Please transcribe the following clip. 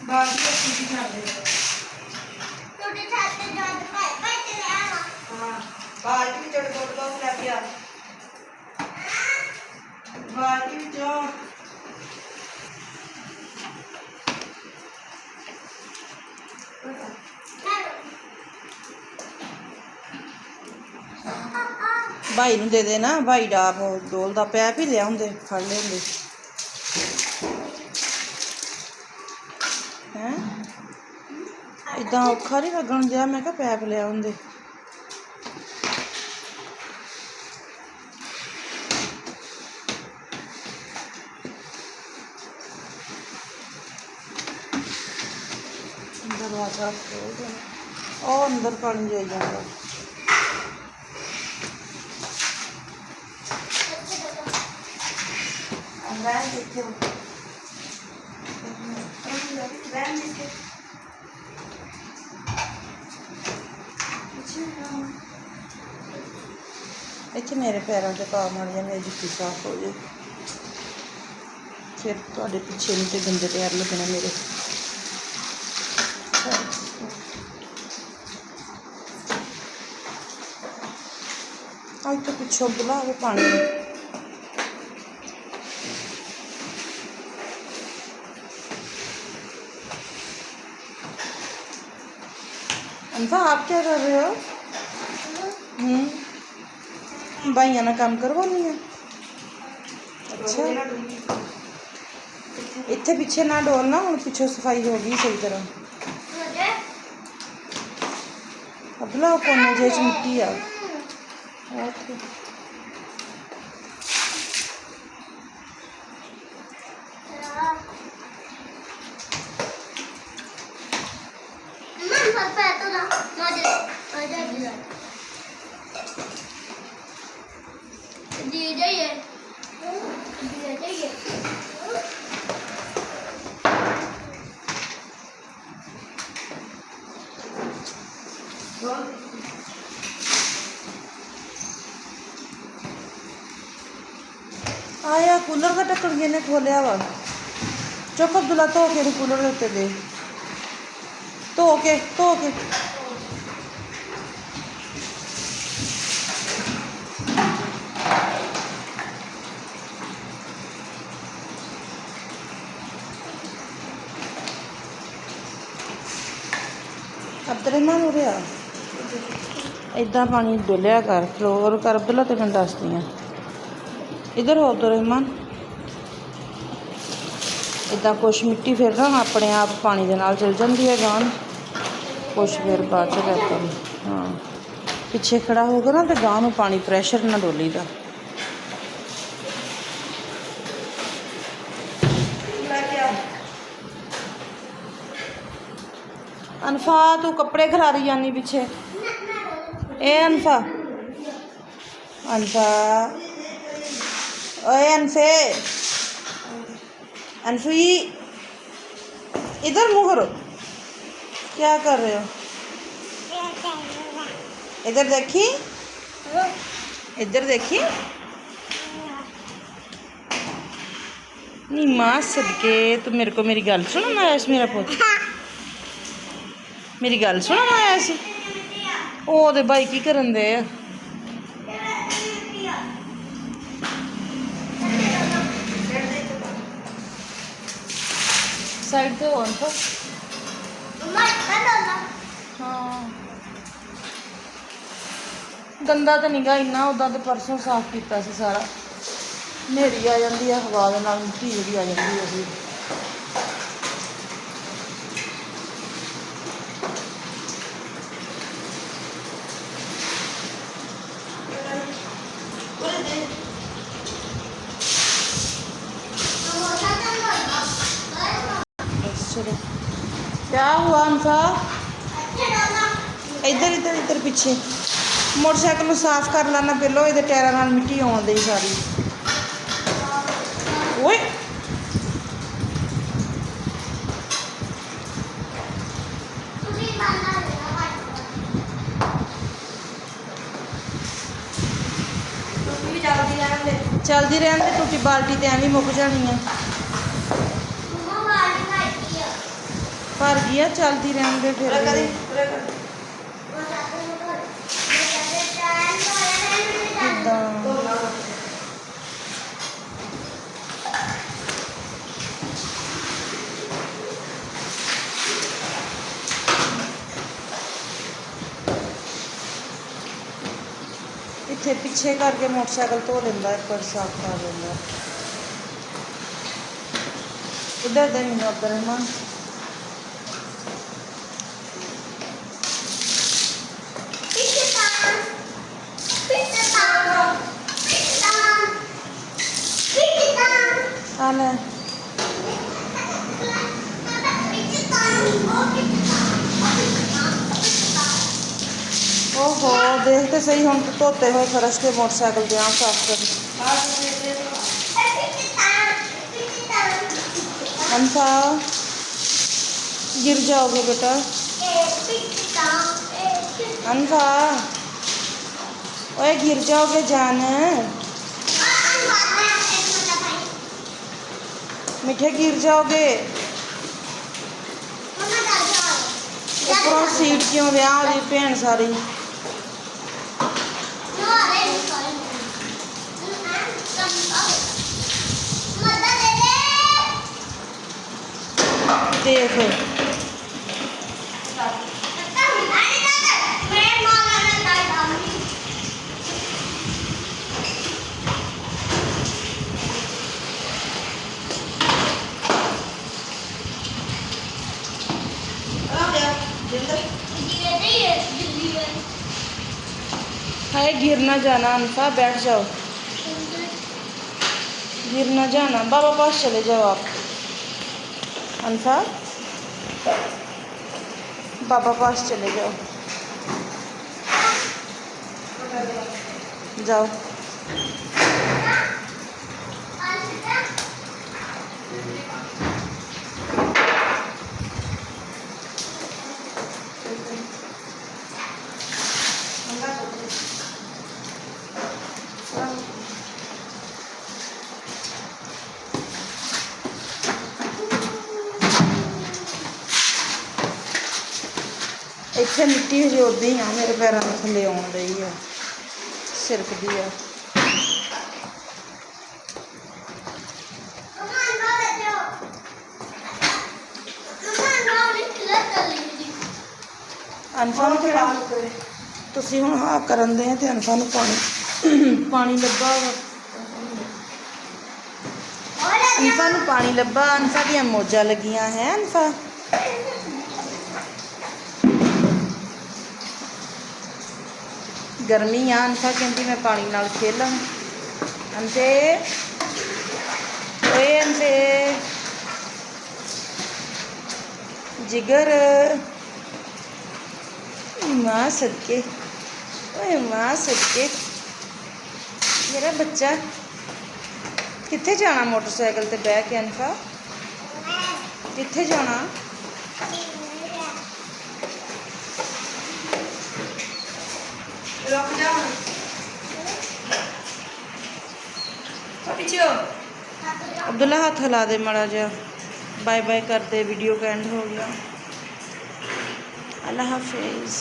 बाल्टी अच्छी छाड़ दे छोटे छाते जात पाए पाए चले आना हाँ बाल्टी में छोटे छोटे बॉक्स लेके आ बाल्टी में जो भाई ਨੂੰ ਦੇ ਦੇ ਨਾ ਭਾਈ ਦਾ ਡੋਲਦਾ ਪੈਪ ਹੀ ਲਿਆ ਹੁੰਦੇ ਫੜ ਲੈ ਹੁੰਦੇ ਹੈ ਇਦਾਂ ਔਖਾ ਨਹੀਂ ਲੱਗਣ ਦਿਆ ਮੈਂ ਕਿਹਾ ਪੈਪ ਲਿਆ ਹੁੰਦੇ ਦਰਵਾਜ਼ਾ ਖੋਲ ਦੇ ਉਹ ਅੰਦਰ ਪਾਣੀ ਜਾਈ ਜਾਂਦਾ ਰਹਿਣ ਦੇਖੇ ਰਹਿਣ ਦੇਖੇ ਇੱਥੇ ਮੇਰੇ ਪੈਰਾਂ 'ਤੇ ਪਾ ਮਾਰ ਜਾਂਦੇ ਜੁੱਤੀ ਸਾਫ਼ ਹੋ ਜਾਏ ਫਿਰ ਤੁਹਾਡੇ ਪਿੱਛੇ ਨੂੰ ਤੇ ਗੰਦੇ ਪੈਰ ਲੱਗਣੇ ਮੇਰੇ ਅੱਜ ਤੋਂ ਪਿੱਛੋਂ ਬੁਲਾਵੇ ਪਾਣੀ अनफा आप क्या कर रहे हो भाइया ना काम करवानी है अच्छा इतने पीछे ना डोलना हूँ पिछों सफाई होगी सही तरह अब लाओ कोने जे मिट्टी आ ओके आया कूलर का ढक्कन किने खोलिया वा चुप अब्दुल्ला धो के कूलर के उत्ते दे धो के अब्दुलरहमान हो रहा इदा पानी डोलिया कर फ्लोर कर अब्दुल्ला तो मैं दसदी हाँ इधर हो अब्दुलरहमान इदा कुछ मिट्टी फिर ना अपने आप पानी के नाल चल जाती है गांह कुछ फिर बाद करता हाँ पिछे खड़ा होगा ना तो गांह में पानी प्रैशर ना डोली का अनफा तू कपड़े खिलारी जानी पिछे ए अनफा ओए अनफे अनफी इधर मुँह करो क्या कर रहे हो इधर देखी नहीं माँ सदके तू मेरे को मेरी गल सुनना आया मेरा पुत मेरी गल सुनना आया सी ओ दे भाई की करन दे साइड पे हो तो हाँ गंदा तो नहीं गा इन्ना उदा तो परसों साफ किया सारा हनेरी आ जाती है हवा के नाल मिट्टी जी आ जाती है चलो क्या हुआ अनफा अच्छा डालना इधर इधर इधर पीछे मोटरसाइकिल ਨੂੰ ਸਾਫ਼ ਕਰ ਲੈਣਾ ਪਹਿਲੋਂ ਇਹਦੇ ਟਾਇਰਾਂ ਨਾਲ ਮਿੱਟੀ ਆਉਣ ਦੀ ਸਾਰੀ ਓਏ ਤੁਸੀਂ ਬਾਨਾ ਲੈਣਾ ਭਾਈ ਤੁਸੀਂ ਵੀ ਜਲਦੀ ਰਹਿਣ ਦੇ ਚੱਲਦੀ ਰਹਿਣ ਤੇ ਟੁੱਟੀ ਬਾਲਟੀ ਤੇ ਐਵੇਂ ਹੀ ਮੁੱਕ ਜਾਣੀ ਆ ਮਮਾ ਬਾਲੀ ਖਾਈ ਆ ਭਰ ਗਈ ਆ ਚੱਲਦੀ ਰਹਿਣ ਦੇ ਫਿਰ ਉਹ ਸਾਡੇ ਨੂੰ ਕਰ ਮੇਰੇ ਟਾਈਮ ਕਿੱਦਾਂ ਇੱਥੇ ਪਿੱਛੇ ਕਰਕੇ ਮੋਟਰਸਾਈਕਲ ਧੋ ਲੈਂਦਾ ਇੱਕ ਵਾਰ ਸਾਫ਼ ਕਰ ਦਿੰਦਾ ਇੱਧਰ ਦੇ ਮੈਨੂੰ ਅਬਦੁਰਰਹਿਮਾਨ ਆ ਲੈ ਓਹੋ ਦੇਖ ਤੇ ਸਹੀ ਹੁਣ ਧੋਤੇ ਹੋਏ ਫਰਸ਼ ਤੇ ਮੋਟਰਸਾਈਕਲ ਦੇ ਆ ਸਾਫ਼ ਕਰ अनफा गिर जाओगे बेटा अनफा ओए गिर जाओगे जान मीठे गिर जाओगे ऊपरों सीट क्यों व्याह दी भैन सारी देख हाय गिर ना जाना अनफा बैठ जाओ गिर ना जाना बाबा पास चले जाओ आप अनफा बाबा पास चले जाओ जाओ ਇੱਥੇ ਮਿੱਟੀ ਹਜੇ ਉੱਦਾਂ ਹੀ ਆ ਮੇਰੇ ਪੈਰਾਂ ਦੇ ਥੱਲੇ ਆਉਣ ਰਹੀ ਆ ਸਿਰਕਦੀ ਆ ਅਨਫਾ ਨੂੰ ਕਿਹੜਾ ਤੁਸੀਂ ਹੁਣ ਹਾਂ ਕਰਨ ਦੇ ਤੇ ਅਨਫਾ ਨੂੰ ਪਾਣੀ ਲੱਭਾ ਵਾ ਅਨਫਾ ਨੂੰ ਪਾਣੀ ਲੱਭਾ ਅਨਫਾ ਦੀਆਂ ਮੋਜਾਂ ਲੱਗੀਆਂ ਹੈ ਅਨਫਾ गर्मी आ अनफा कहती मैं पानी नाल खेलां अंते ओए अंते जिगर मां सदके ओए मां सदके मेरा बच्चा कित्थे जाना मोटरसाइकिल ते बह के अनफा कित्थे जाना रुक जाओ पीछे अब्दुल्ला हाथ हिला दे माड़ा जा बाय बाय कर दे वीडियो का एंड हो गया अल्लाह हाफिज़।